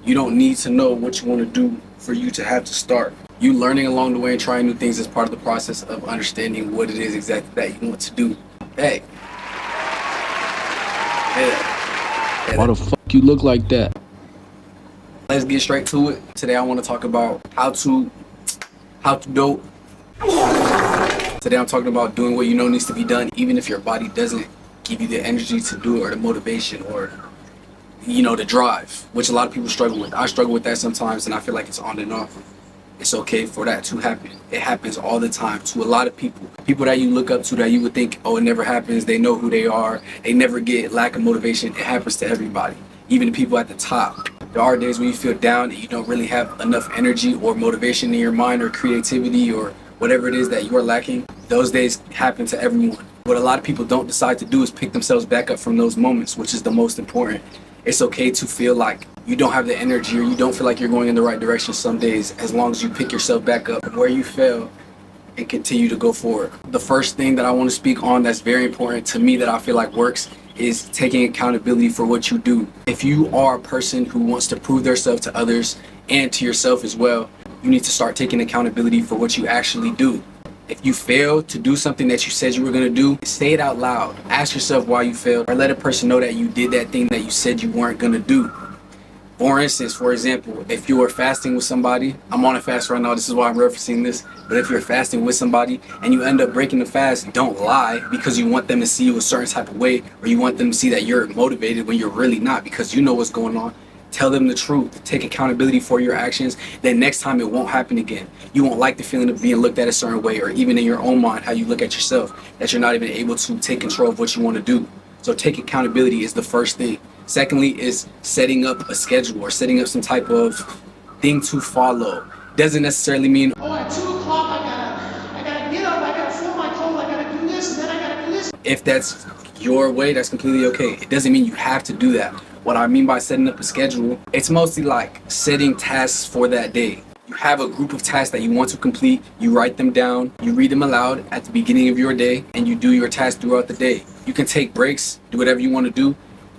You don't need to know what you want to do for you to have to start. You learning along the way and trying new things is part of the process of understanding what it is exactly that you want to do. Hey, Why the fuck you look like that? let's get straight to it. Today I want to talk about how to dope. Today I'm talking about doing what you know needs to be done, even if your body doesn't give you the energy to do it or the motivation or the drive, which a lot of people struggle with. I struggle with that sometimes, and I feel like it's on and off. It's okay for that to happen. It happens all the time to a lot of people. People that you look up to that you would think, oh, it never happens. They know who they are. They never get lack of motivation. It happens to everybody, even the people at the top. There are days when you feel down and you don't really have enough energy or motivation in your mind or creativity or whatever it is that you're lacking. Those days happen to everyone. What a lot of people don't decide to do is pick themselves back up from those moments, which is the most important. It's okay to feel like you don't have the energy or you don't feel like you're going in the right direction some days, as long as you pick yourself back up from where you fell and continue to go forward. The first thing that I want to speak on that's very important to me that I feel like works is taking accountability for what you do. If you are a person who wants to prove themselves to others and to yourself as well, you need to start taking accountability for what you actually do. If you fail to do something that you said you were going to do, say it out loud. Ask yourself why you failed, or let a person know that you did that thing that you said you weren't going to do. For instance, for example, if you are fasting with somebody, I'm on a fast right now, this is why I'm referencing this, but if you're fasting with somebody and you end up breaking the fast, don't lie because you want them to see you a certain type of way, or you want them to see that you're motivated when you're really not, because you know what's going on. Tell them the truth. Take accountability for your actions. Then next time it won't happen again. You won't like the feeling of being looked at a certain way, or even in your own mind, how you look at yourself, that you're not even able to take control of what you want to do. So take accountability is the first thing. Secondly is setting up a schedule or setting up some type of thing to follow. Doesn't necessarily mean, oh, at 2 o'clock I gotta get up, I gotta fill my coat, I gotta do this, and then I gotta do this. if that's your way, that's completely okay. It doesn't mean you have to do that. What I mean by setting up a schedule, it's mostly like setting tasks for that day. You have a group of tasks that you want to complete, you write them down, you read them aloud at the beginning of your day, and you do your tasks throughout the day. You can take breaks, do whatever you want to do,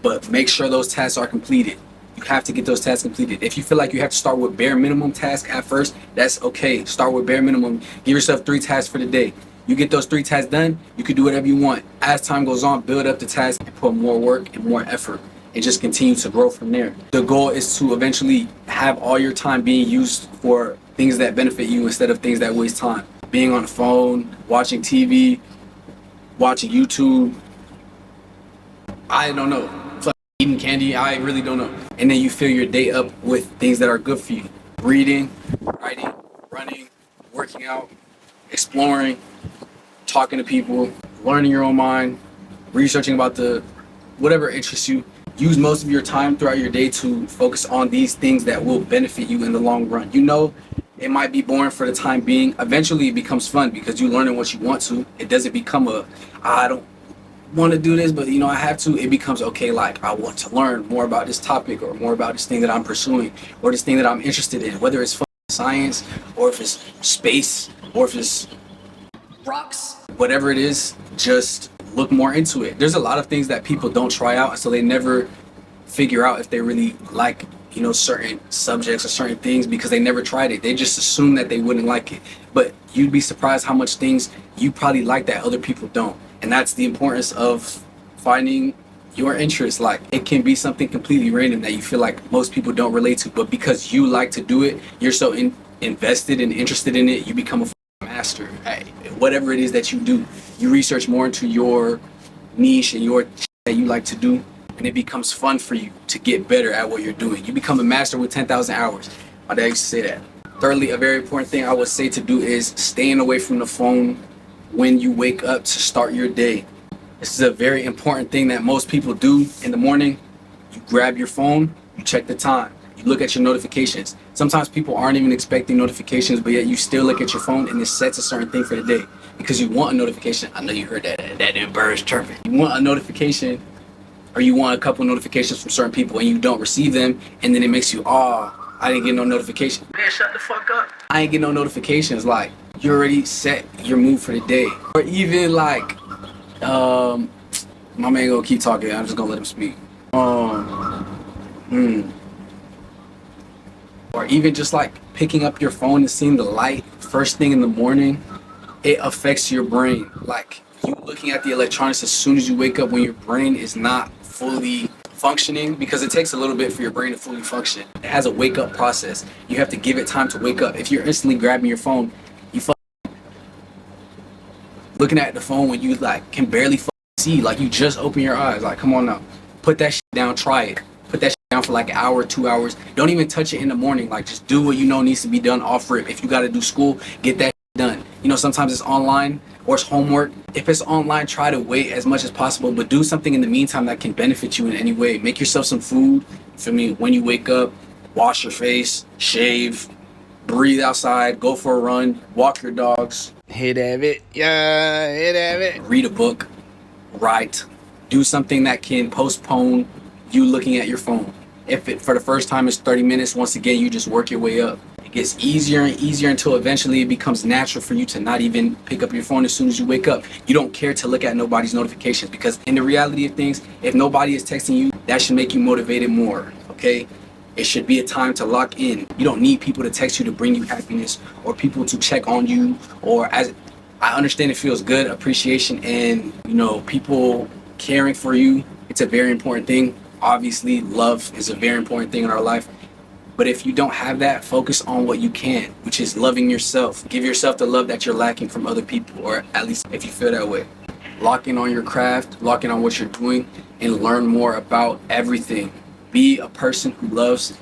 but make sure those tasks are completed. You have to get those tasks completed. If you feel like you have to start with bare minimum tasks at first, that's okay. Start with bare minimum. Give yourself 3 tasks for the day. You get those 3 tasks done, you can do whatever you want. As time goes on, build up the task and put more work and more effort, and just continue to grow from there. The goal is to eventually have all your time being used for things that benefit you instead of things that waste time. Being on the phone, watching TV, watching YouTube, I don't know. Eating candy, I really don't know. And then you fill your day up with things that are good for you. Reading, writing, running, working out, exploring, talking to people, learning your own mind, researching about whatever interests you. Use most of your time throughout your day to focus on these things that will benefit you in the long run. You know, it might be boring for the time being. Eventually it becomes fun because you're learning what you want to. It doesn't become I don't want to do this, but I have to. It becomes okay, like I want to learn more about this topic or more about this thing that I'm pursuing or this thing that I'm interested in, whether it's science or if it's space or if it's rocks, whatever it is, just look more into it. There's a lot of things that people don't try out, so they never figure out if they really like certain subjects or certain things because they never tried it. They just assume that they wouldn't like it, but you'd be surprised how much things you probably like that other people don't. And that's the importance of finding your interest. Like, it can be something completely random that you feel like most people don't relate to, but because you like to do it, you're so invested and interested in it, you become a master at whatever it is that you do. You research more into your niche and your that you like to do, and it becomes fun for you to get better at what you're doing. You become a master with 10,000 hours. My dad used to say that. Thirdly, a very important thing I would say to do is staying away from the phone when you wake up to start your day. This is a very important thing that most people do in the morning. You grab your phone, you check the time, you look at your notifications. Sometimes people aren't even expecting notifications, but yet you still look at your phone and it sets a certain thing for the day because you want a notification. I know you heard that birds chirping. You want a notification, or you want a couple notifications from certain people and you don't receive them, and then it makes you, I didn't get no notification. Man, shut the fuck up. I ain't get no notifications. Like, you already set your mood for the day. Or even like, my man gonna keep talking. I'm just gonna let him speak. or even just like picking up your phone and seeing the light first thing in the morning, it affects your brain. Like you looking at the electronics as soon as you wake up when your brain is not fully functioning, because it takes a little bit for your brain to fully function. It has a wake up process. You have to give it time to wake up. If you're instantly grabbing your phone, you looking at the phone when you like can barely see, like you just open your eyes. Like, come on now, put that shit down, try it. Put that shit down for like an hour, 2 hours. Don't even touch it in the morning. Like just do what you know needs to be done off rip. If you got to do school, get that done. You know, sometimes it's online or it's homework. If it's online, try to wait as much as possible, but do something in the meantime that can benefit you in any way. Make yourself some food. For me, when you wake up, wash your face, shave, breathe outside, go for a run, walk your dogs. Hit of it. Yeah, hit of it. Read a book, write, do something that can postpone you looking at your phone. If it for the first time is 30 minutes, once again, you just work your way up. It gets easier and easier until eventually it becomes natural for you to not even pick up your phone as soon as you wake up. You don't care to look at nobody's notifications, because in the reality of things, if nobody is texting you, that should make you motivated more, okay? It should be a time to lock in. You don't need people to text you to bring you happiness or people to check on you, or as I understand it feels good, appreciation and, you know, people caring for you. It's a very important thing. Obviously, love is a very important thing in our life. But if you don't have that, focus on what you can, which is loving yourself. Give yourself the love that you're lacking from other people, or at least if you feel that way. Lock in on your craft, lock in on what you're doing, and learn more about everything. Be a person who loves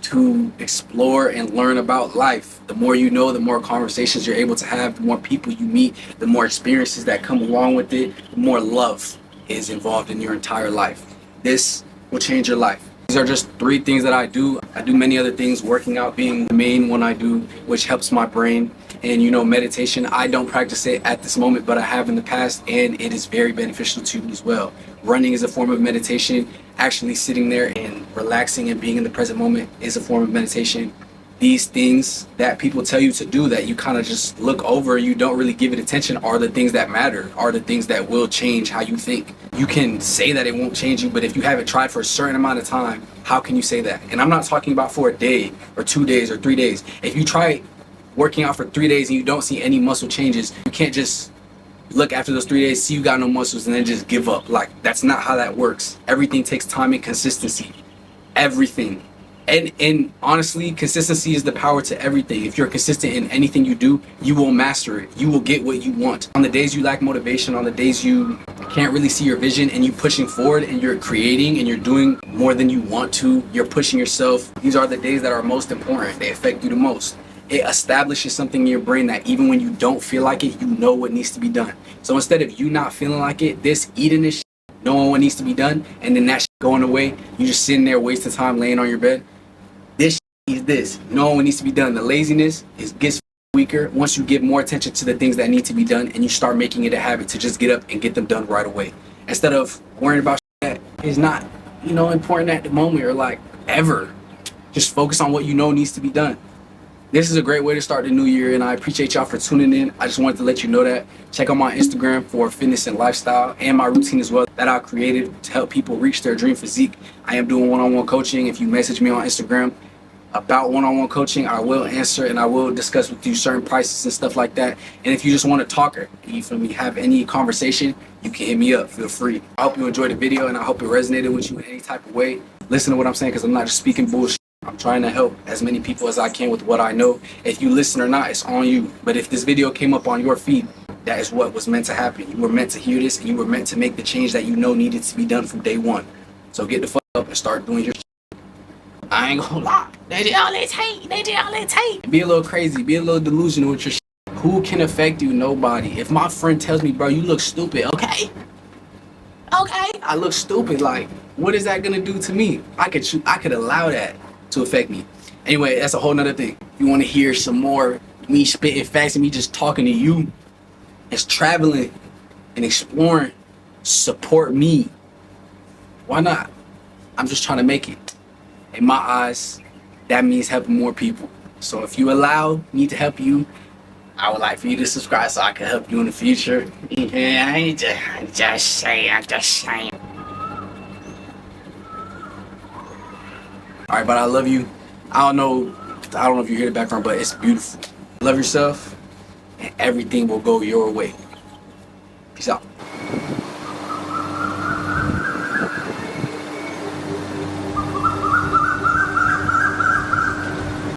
to explore and learn about life. The more you know, the more conversations you're able to have, the more people you meet, the more experiences that come along with it, the more love is involved in your entire life. This will change your life. These are just 3 things that I do. I do many other things, working out being the main one I do, which helps my brain. And you know, meditation, I don't practice it at this moment, but I have in the past, and it is very beneficial to you as well. Running is a form of meditation. Actually sitting there and relaxing and being in the present moment is a form of meditation. These things that people tell you to do that you kind of just look over, you don't really give it attention, are the things that matter, are the things that will change how you think. You can say that it won't change you, but if you haven't tried for a certain amount of time, how can you say that? And I'm not talking about for a day or 2 days or 3 days. If you try working out for 3 days and you don't see any muscle changes, you can't just look after those 3 days, see you got no muscles, and then just give up. Like, that's not how that works. Everything takes time and consistency. Everything. And honestly, consistency is the power to everything. If you're consistent in anything you do, you will master it. You will get what you want. On the days you lack motivation, on the days you can't really see your vision and you pushing forward and you're creating and you're doing more than you want to, you're pushing yourself, these are the days that are most important. They affect you the most. It establishes something in your brain that even when you don't feel like it, you know what needs to be done. So instead of you not feeling like it, this eating this shit, knowing what needs to be done, and then that shit going away, you just sitting there wasting time laying on your bed. This shit is this, knowing what needs to be done. The laziness gets weaker once you give more attention to the things that need to be done, and you start making it a habit to just get up and get them done right away. Instead of worrying about shit that is not, you know, important at the moment or like ever. Just focus on what you know needs to be done. This is a great way to start the new year, and I appreciate y'all for tuning in. I just wanted to let you know that. Check out my Instagram for fitness and lifestyle, and my routine as well that I created to help people reach their dream physique. I am doing one-on-one coaching. If you message me on Instagram about one-on-one coaching, I will answer and I will discuss with you certain prices and stuff like that. And if you just want to talk or you feel me, have any conversation, you can hit me up. Feel free. I hope you enjoyed the video, and I hope it resonated with you in any type of way. Listen to what I'm saying, because I'm not just speaking bullshit. I'm trying to help as many people as I can with what I know. If you listen or not, it's on you. But if this video came up on your feed, that is what was meant to happen. You were meant to hear this, and you were meant to make the change that you know needed to be done from day one. So get the fuck up and start doing your shit. I ain't gonna lie. They did all they take. They did all they take. Be a little crazy. Be a little delusional with your shit. Who can affect you? Nobody. If my friend tells me, bro, you look stupid, okay? Okay. I look stupid. Like, what is that gonna do to me? I could allow that to affect me. Anyway, that's a whole nother thing. If you want to hear some more me spitting facts and me just talking to you, it's traveling and exploring. Support me. Why not? I'm just trying to make it. In my eyes, that means helping more people. So if you allow me to help you, I would like for you to subscribe so I can help you in the future. Yeah, I'm just saying. Alright, but I love you. I don't know I don't know if you hear the background, but it's beautiful. Love yourself, and everything will go your way. Peace out.